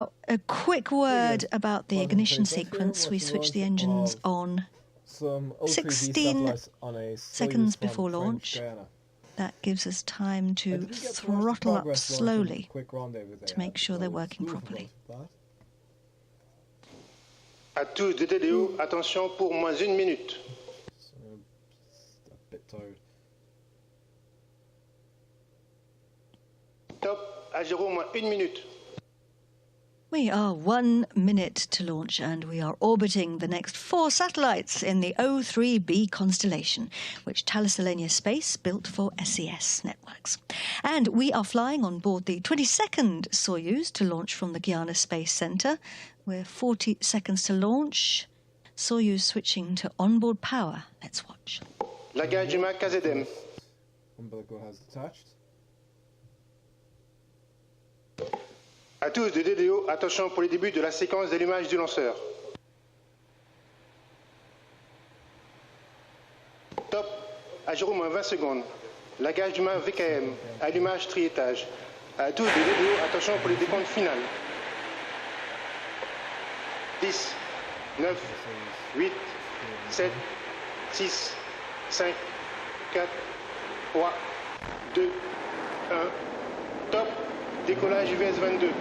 A quick word about the ignition sequence. We switch the engines on some O3b 16 satellites on a Soyuz seconds from before French launch. Guyana. That gives us time to I didn't get to watch the throttle up progress launch and slowly the quick rendezvous they to had, make sure so they're working screw for properly. both of À tous de TDO, attention pour moins une minute. that. So, a bit tired. Top, à 0 moins une minute. We are 1 minute to launch, and we are orbiting the next 4 satellites in the O3b constellation, which Thales Alenia Space built for SES networks. And we are flying on board the 22nd Soyuz to launch from the Guyana Space Center. We're 40 seconds to launch. Soyuz switching to onboard power. Let's watch. Lagage du Mac KZM. Umbilical has attached. À tous de DDO, attention pour le début de la séquence d'allumage du lanceur. Top, à 0 moins 20 secondes. Lagage du Mac VKM, allumage triétage. À tous de DDO, attention pour le décompte final. 10, 9, 8, 7, 6, 5, 4, 3, 2, 1. Top, décollage UVS 22.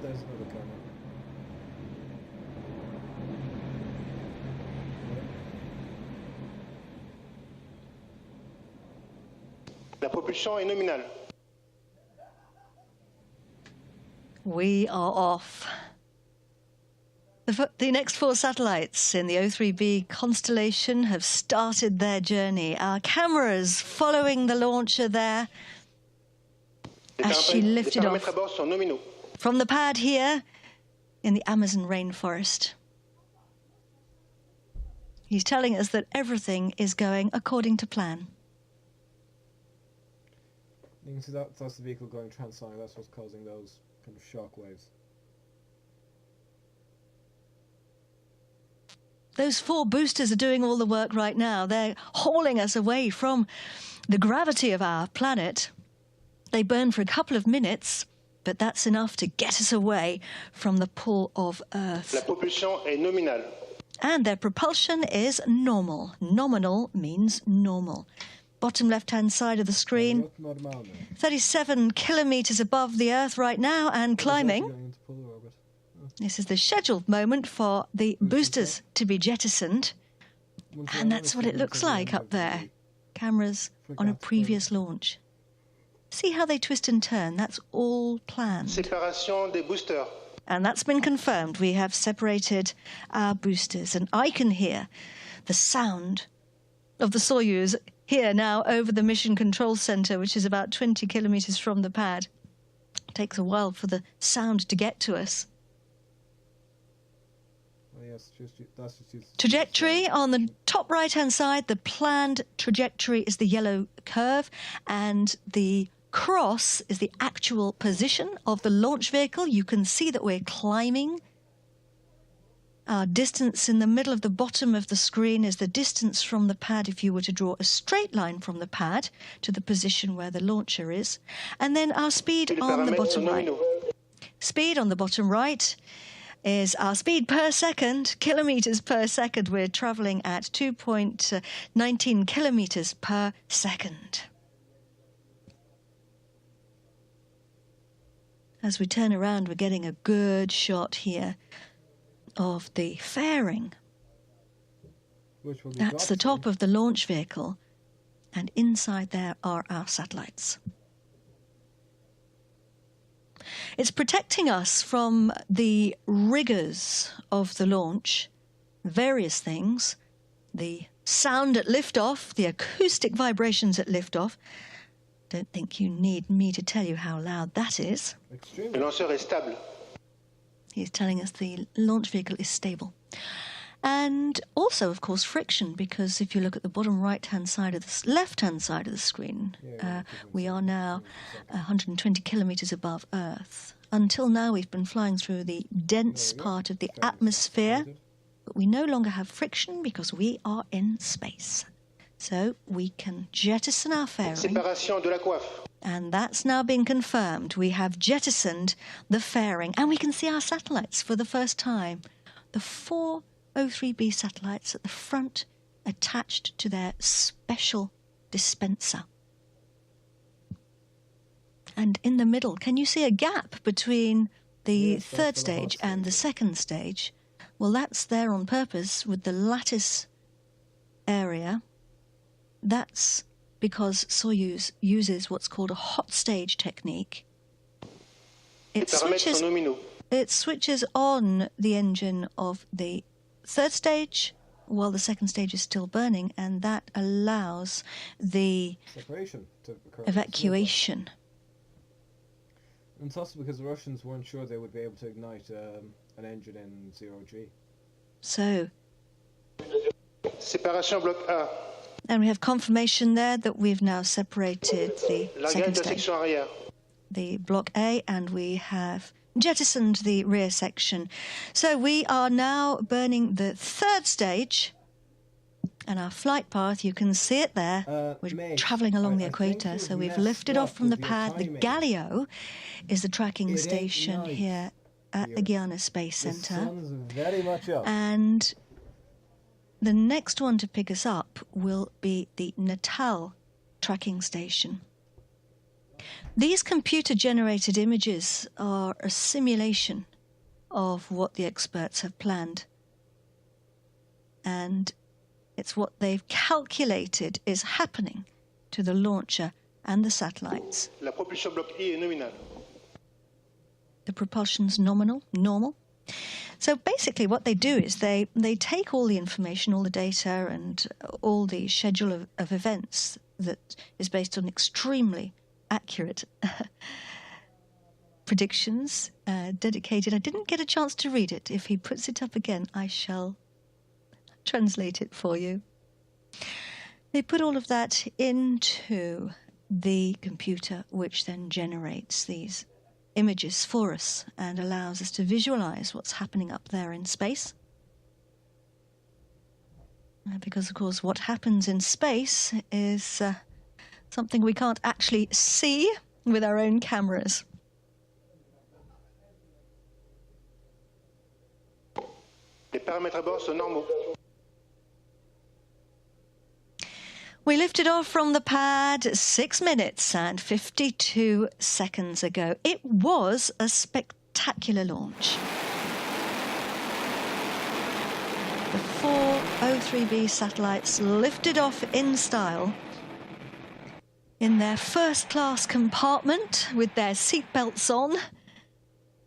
There's another camera. La propulsion est nominale. We are off. The next 4 satellites in the O3b constellation have started their journey. Our cameras following the launcher there as she lifted Les off paramètres à bord sont nominaux. from the pad here in the Amazon rainforest. He's telling us that everything is going according to plan. You can see that's the vehicle going transonic. That's what's causing those kind of shock waves. Those 4 boosters are doing all the work right now. They're hauling us away from the gravity of our planet. They burn for a couple of minutes, but that's enough to get us away from the pull of Earth. La propulsion est nominale. And their propulsion is normal. Nominal means normal. Bottom left-hand side of the screen, 37 kilometers above the Earth right now and climbing. Going into polar orbit. This is the scheduled moment for the boosters to be jettisoned. And that's what it looks like up there. Cameras on a previous launch. See how they twist and turn? That's all planned. Séparation des boosters. And that's been confirmed. We have separated our boosters. And I can hear the sound of the Soyuz here now over the Mission Control Center, which is about 20 kilometers from the pad. It takes a while for the sound to get to us. Oh, yes, that's just Trajectory on the top right-hand side, the planned trajectory is the yellow curve, and the cross is the actual position of the launch vehicle. You can see that we're climbing. Our distance in the middle of the bottom of the screen is the distance from the pad if you were to draw a straight line from the pad to the position where the launcher is. And then our speed Les on the paramètres bottom sont right. nominaux. Speed on the bottom right is our speed per second, kilometers per second. We're traveling at 2.19 kilometers per second. As we turn around, we're getting a good shot here of the fairing. which will be That's the top dropped of the launch vehicle, and inside there are our satellites. It's protecting us from the rigors of the launch, various things. the sound at liftoff, the acoustic vibrations at liftoff. Don't think you need me to tell you how loud that is. Le lanceur est stable. He's telling us the launch vehicle is stable. And also, of course, friction, because if you look at the bottom right-hand side of the left-hand side of the screen, we are now 120 kilometers above Earth. Until now, we've been flying through the dense part of the atmosphere, but we no longer have friction because we are in space. So we can jettison our fairing. Séparation de la coiffe. And that's now been confirmed. We have jettisoned the fairing, and we can see our satellites for the first time. The 4 O3b satellites at the front attached to their special dispenser. And in the middle, can you see a gap between the third stage and the second stage? Well, that's there on purpose with the lattice area. That's because Soyuz uses what's called a hot stage technique. It switches on the engine of the third stage while the second stage is still burning, and that allows the evacuation. And it's also because the Russians weren't sure they would be able to ignite an engine in 0G. So, Séparation bloc A. And we have confirmation there that we've now separated the second stage, the block A, and we have jettisoned the rear section. So we are now burning the third stage, and our flight path, you can see it there. We're travelling along the equator, so we've lifted off from the pad. The Galileo is the tracking station here at the Guiana Space Centre. And the next one to pick us up will be the Natal tracking station. These computer-generated images are a simulation of what the experts have planned. And it's what they've calculated is happening to the launcher and the satellites. La propulsion bloc I est nominale. The propulsion's normal. So basically what they do is they take all the information, all the data, and all the schedule of events that is based on extremely accurate predictions, dedicated. I didn't get a chance to read it. If he puts it up again, I shall translate it for you. They put all of that into the computer, which then generates these images for us and allows us to visualize what's happening up there in space. Because, of course, what happens in space is something we can't actually see with our own cameras. Les paramètres à bord sont normaux. We lifted off from the pad 6 minutes and 52 seconds ago. It was a spectacular launch. The 4 O3b satellites lifted off in style in their first-class compartment with their seatbelts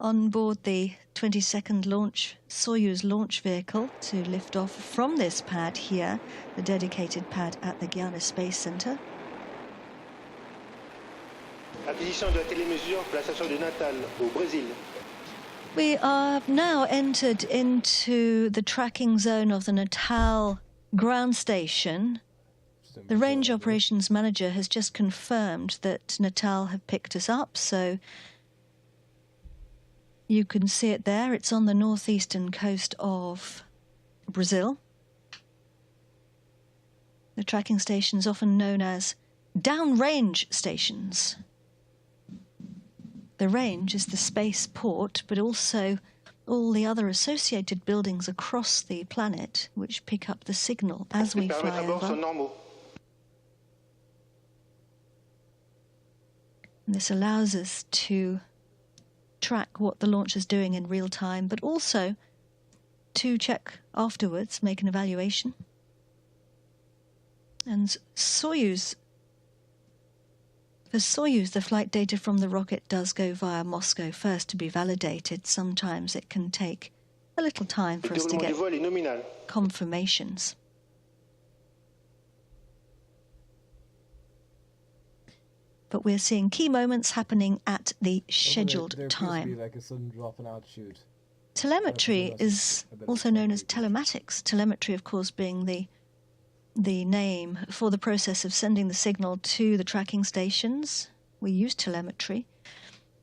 on board the 22nd Soyuz launch vehicle to lift off from this pad here, the dedicated pad at the Guiana Space Centre. Acquisition de la télémesure pour la station de Natal au Brésil. We are now entered into the tracking zone of the Natal ground station. The range operations manager has just confirmed that Natal have picked us up, so you can see it there. It's on the northeastern coast of Brazil. The tracking stations, often known as downrange stations. The range is the spaceport, but also all the other associated buildings across the planet which pick up the signal as we fly over. And this allows us to track what the launch is doing in real time, but also to check afterwards, make an evaluation. And Soyuz, for Soyuz, the flight data from the rocket does go via Moscow first to be validated. Sometimes it can take a little time for us to get confirmations. but we're seeing key moments happening at the scheduled there time. appears to be like a sudden drop in altitude. Telemetry is also known as telematics. Telemetry, of course, being the name for the process of sending the signal to the tracking stations. We use telemetry.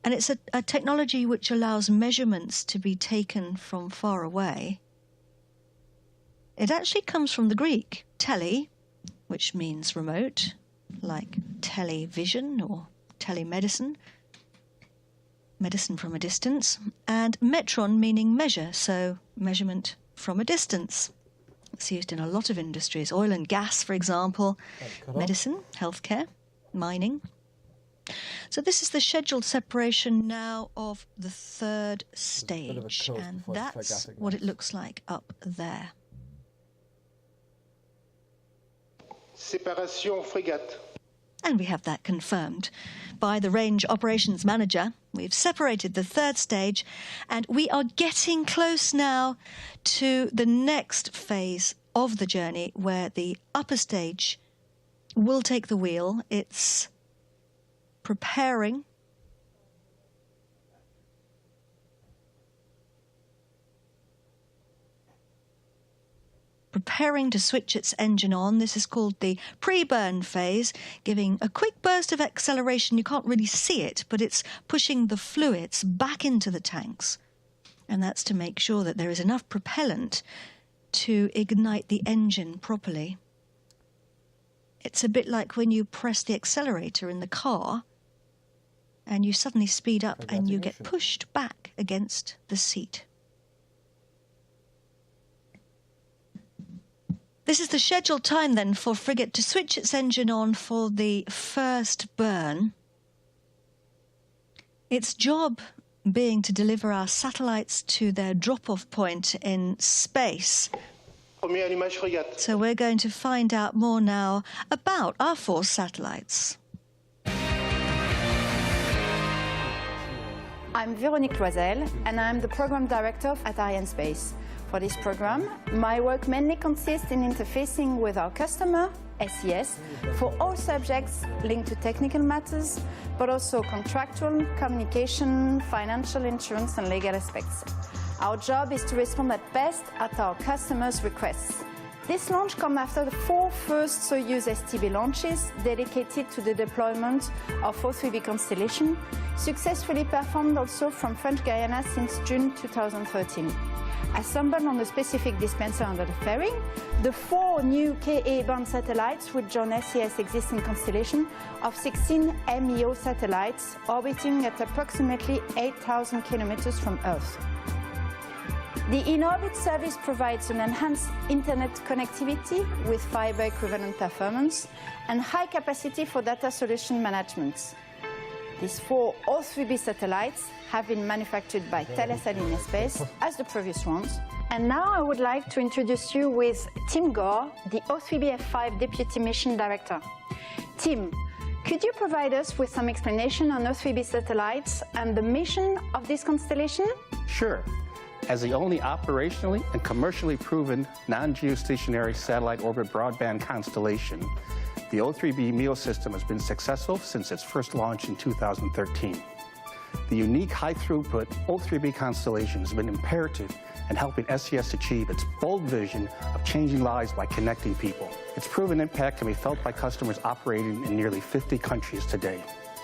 And it's a technology which allows measurements to be taken from far away. It actually comes from the Greek, tele, which means remote, like television or telemedicine, medicine from a distance, and metron meaning measure, so measurement from a distance. It's used in a lot of industries, oil and gas, for example, medicine, healthcare, mining. So this is the scheduled separation now of the third stage, and that's what it looks like up there. Séparation frégate. And we have that confirmed by the Range Operations Manager. We've separated the third stage, and we are getting close now to the next phase of the journey, where the upper stage will take the wheel. It's preparing to switch its engine on. This is called the pre-burn phase, giving a quick burst of acceleration. You can't really see it, but it's pushing the fluids back into the tanks. And that's to make sure that there is enough propellant to ignite the engine properly. It's a bit like when you press the accelerator in the car and you suddenly speed up and you get pushed back against the seat. This is the scheduled time then for Frigate to switch its engine on for the first burn. Its job being to deliver our satellites to their drop-off point in space. Premier allumage frégate. So we're going to find out more now about our 4 satellites. I'm Véronique Loisel, and I'm the Program Director at Arianespace. For this program, my work mainly consists in interfacing with our customer, SES, for all subjects linked to technical matters, but also contractual, communication, financial, insurance, and legal aspects. Our job is to respond at best at our customers' requests. This launch comes after the 4 first Soyuz O3b launches dedicated to the deployment of O3b constellation, successfully performed also from French Guiana since June 2013. Assembled on a specific dispenser under the fairing, the 4 new Ka-band satellites would join SES' existing constellation of 16 MEO satellites orbiting at approximately 8,000 kilometers from Earth. The in-orbit service provides an enhanced internet connectivity with fiber equivalent performance and high capacity for data solution management. These 4 O3b satellites have been manufactured by Thales Alenia Space as the previous ones. And now I would like to introduce you with Tim Gore, the O3b F5 Deputy Mission Director. Tim, could you provide us with some explanation on O3b satellites and the mission of this constellation? Sure. As the only operationally and commercially proven non-geostationary satellite orbit broadband constellation, the O3b MEO system has been successful since its first launch in 2013. The unique high-throughput O3b constellation has been imperative in helping SES achieve its bold vision of changing lives by connecting people. Its proven impact can be felt by customers operating in nearly 50 countries today.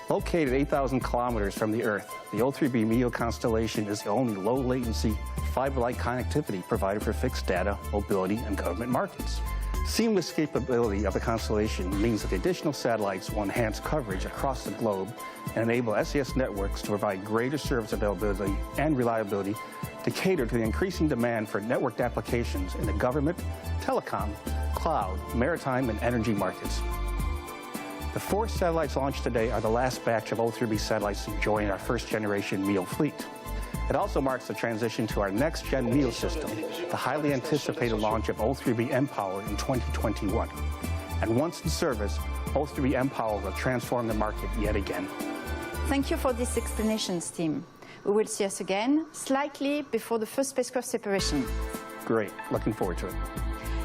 Located 8,000 kilometers from the Earth, the O3b MEO constellation is the only low-latency, fiber-like connectivity provider for fixed data, mobility, and government markets. Seamless capability of the constellation means that the additional satellites will enhance coverage across the globe and enable SES networks to provide greater service availability and reliability to cater to the increasing demand for networked applications in the government, telecom, cloud, maritime, and energy markets. The 4 satellites launched today are the last batch of O3b satellites to join our first-generation MEO fleet. It also marks the transition to our next-gen MEO system, the highly anticipated launch of O3b mPOWER in 2021. And once in service, O3b mPOWER will transform the market yet again. Thank you for these explanations, Tim. We will see us again slightly before the first spacecraft separation. Great. Looking forward to it.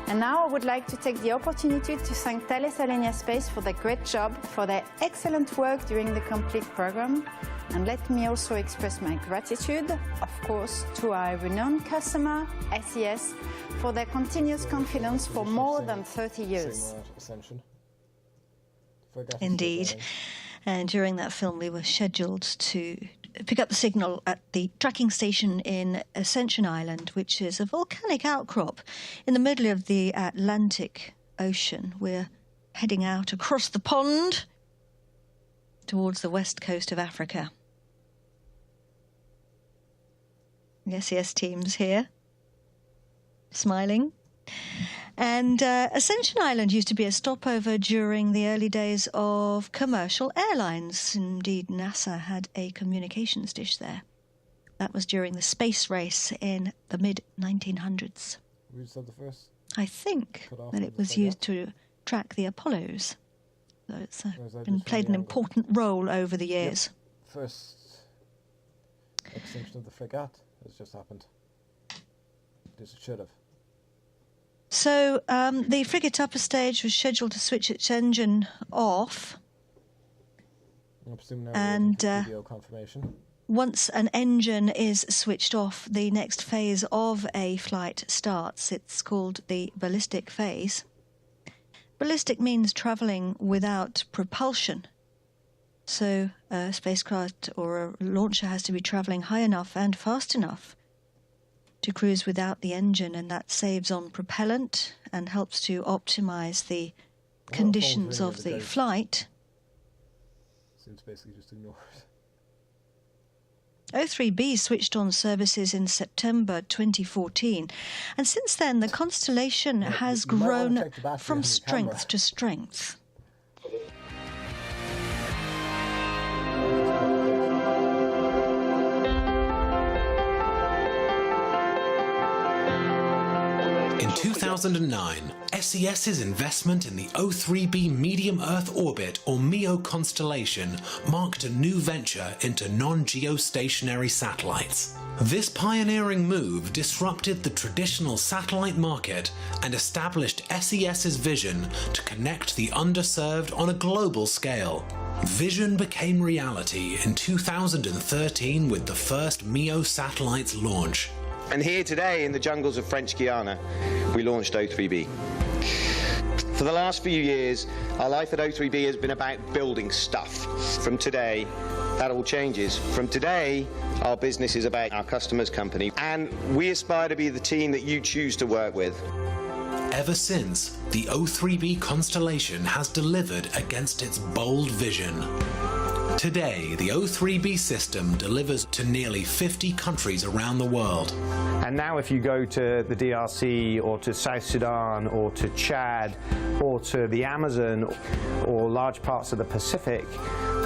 And now I would like to take the opportunity to thank Thales Alenia Space for their great job, for their excellent work during the complete program. And let me also express my gratitude, of course, to our renowned customer, SES, for their continuous confidence for more than 30 years. Indeed. And during that film, we were scheduled to pick up the signal at the tracking station in Ascension Island, which is a volcanic outcrop in the middle of the Atlantic Ocean. We're heading out across the pond towards the west coast of Africa. The SES team's here, smiling. And Ascension Island used to be a stopover during the early days of commercial airlines. Indeed, NASA had a communications dish there. That was during the space race in the mid-1900s. We just had the first. I think that it was used to track the Apollos. So it's played an important role over the years. Yep. First extinction of the frigate has just happened. This should have. So the frigate upper stage was scheduled to switch its engine off. And video confirmation. Once an engine is switched off, the next phase of a flight starts. It's called the ballistic phase. Ballistic means travelling without propulsion. So a spacecraft or a launcher has to be travelling high enough and fast enough to cruise without the engine, and that saves on propellant and helps to optimize the conditions of the flight. Seems basically just ignored. O3b switched on services in September 2014, and since then the constellation has grown from strength to strength. In 2009, SES's investment in the O3b Medium Earth Orbit, or MEO constellation, marked a new venture into non-geostationary satellites. This pioneering move disrupted the traditional satellite market and established SES's vision to connect the underserved on a global scale. Vision became reality in 2013 with the first MEO satellite's launch. And here today in the jungles of French Guiana, we launched O3b. For the last few years, our life at O3b has been about building stuff. From today, that all changes. From today, our business is about our customer's company, and we aspire to be the team that you choose to work with. Ever since, the O3b constellation has delivered against its bold vision. Today, the O3b system delivers to nearly 50 countries around the world. And now if you go to the DRC or to South Sudan or to Chad or to the Amazon or large parts of the Pacific,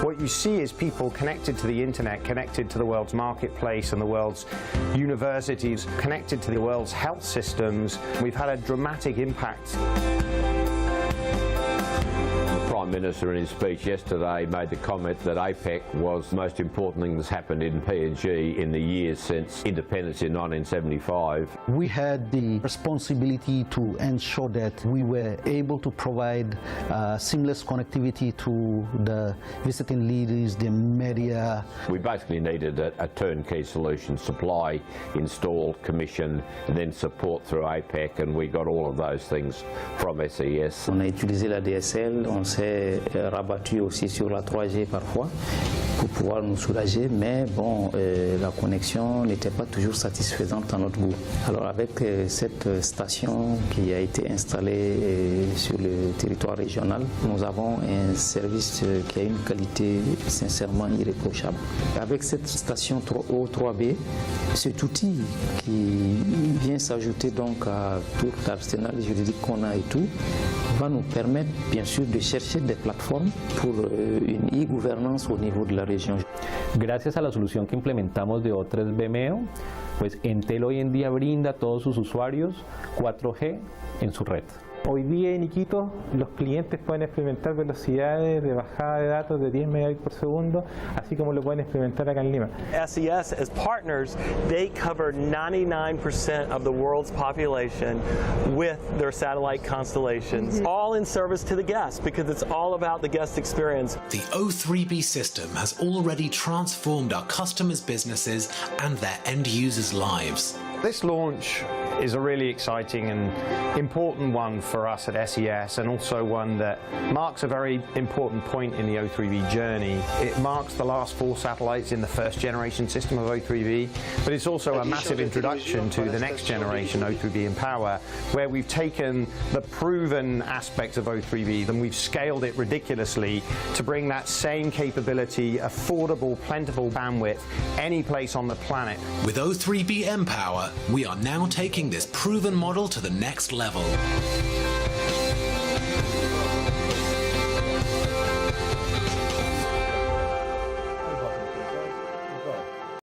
what you see is people connected to the internet, connected to the world's marketplace and the world's universities, connected to the world's health systems. We've had a dramatic impact. Prime Minister in his speech yesterday made the comment that APEC was the most important thing that's happened in PNG in the years since independence in 1975. We had the responsibility to ensure that we were able to provide seamless connectivity to the visiting leaders, the media. We basically needed a turnkey solution: supply, install, commission, and then support through APEC, and we got all of those things from SES. On a utilisé la DSL, on s'est rabattu aussi sur la 3G parfois pour pouvoir nous soulager, mais bon, la connexion n'était pas toujours satisfaisante à notre goût. Alors avec cette station qui a été installée sur le territoire régional, nous avons un service qui a une qualité sincèrement irréprochable. Avec cette station O3b, cet outil qui vient s'ajouter donc à tout l'arsenal juridique qu'on a et tout, va nous permettre bien sûr de chercher des plateformes pour une e-gouvernance au niveau de la région. Gracias a la solución que implementamos de O3b MEO, pues Entel hoy en día brinda a todos sus usuarios 4G en su red. Hoy día en Iquitos los clientes pueden experimentar velocidades de bajada de datos de 10 megabits por segundo, así como lo pueden experimentar acá en Lima. SES, as partners, they cover 99% of the world's population with their satellite constellations, all in service to the guest, because it's all about the guest experience. The O3b system has already transformed our customers' businesses and their end users' lives. This launch is a really exciting and important one for us at SES, and also one that marks a very important point in the O3b journey. It marks the last 4 satellites in the first generation system of O3b, but it's also a massive introduction to the next generation O3b Empower, where we've taken the proven aspects of O3b and we've scaled it ridiculously to bring that same capability, affordable, plentiful bandwidth any place on the planet. With O3b Empower, we are now taking this proven model to the next level.